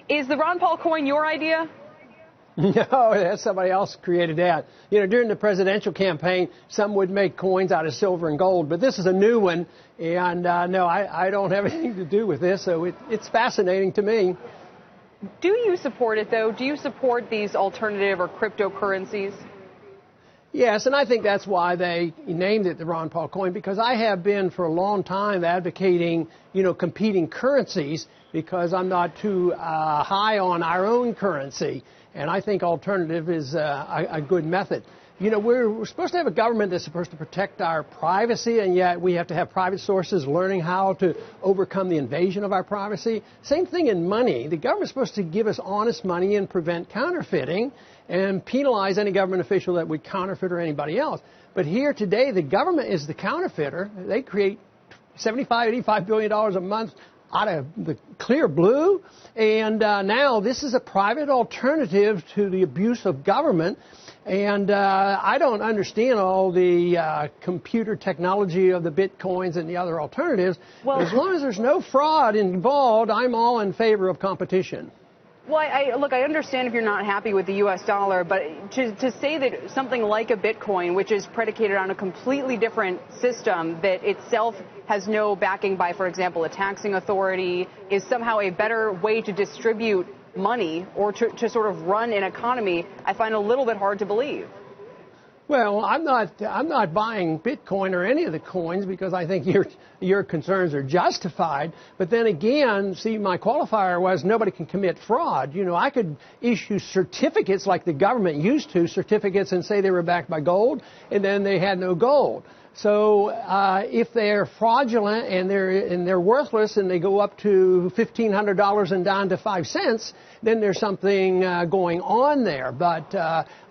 Is the Ron Paul coin your idea? No, that's somebody else created that. You know, during the presidential campaign, some would make coins out of silver and gold, but this is a new one, and no, I don't have anything to do with this, so it's fascinating to me. Do you support it, though? Do you support these alternative or cryptocurrencies? Yes, and I think that's why they named it the Ron Paul coin, because I have been for a long time advocating, you know, competing currencies, because I'm not too high on our own currency, and I think alternative is a good method. You know, we're supposed to have a government that's supposed to protect our privacy, and yet we have to have private sources learning how to overcome the invasion of our privacy. Same thing in money. The government's supposed to give us honest money and prevent counterfeiting and penalize any government official that would counterfeit or anybody else. But here today, the government is the counterfeiter. They create $75–85 billion a month out of the clear blue, and now this is a private alternative to the abuse of government. And I don't understand all the computer technology of the bitcoins and the other alternatives. Well, as long as there's no fraud involved, I'm all in favor of competition. Well, look, I understand if you're not happy with the U.S. dollar, but to say that something like a Bitcoin, which is predicated on a completely different system that itself has no backing by, for example, a taxing authority, is somehow a better way to distribute money or to sort of run an economy, I find a little bit hard to believe. Well, I'm not buying Bitcoin or any of the coins because I think your concerns are justified. But then again, see, my qualifier was nobody can commit fraud. You know, I could issue certificates like the government used to, certificates, and say they were backed by gold, and then they had no gold. So if they're fraudulent and they're worthless and they go up to $1,500 and down to 5 cents, then there's something going on there. But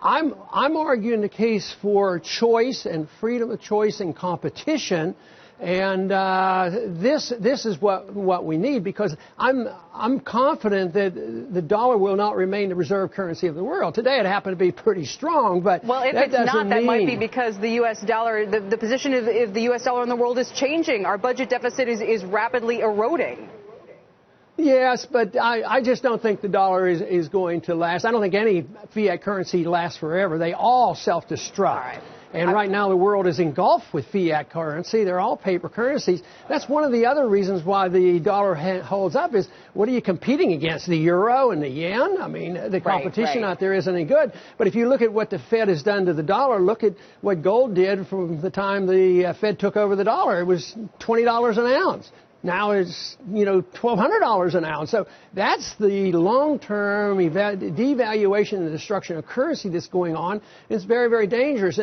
I'm arguing the case for choice and freedom of choice and competition. And this is what we need, because I'm confident that the dollar will not remain the reserve currency of the world. Today it happened to be pretty strong, but well, if it's not, that might be because the U.S. dollar, the position of the U.S. dollar in the world is changing. Our budget deficit is rapidly eroding. Yes, but I just don't think the dollar is going to last. I don't think any fiat currency lasts forever. They all self-destruct. All right. And right now the world is engulfed with fiat currency. They're all paper currencies. That's one of the other reasons why the dollar holds up is, what are you competing against? The euro and the yen? I mean, the competition out there isn't any good. But if you look at what the Fed has done to the dollar, look at what gold did from the time the Fed took over the dollar. It was $20 an ounce. Now it's, $1,200 an ounce. So that's the long-term devaluation and destruction of currency that's going on. It's very, very dangerous.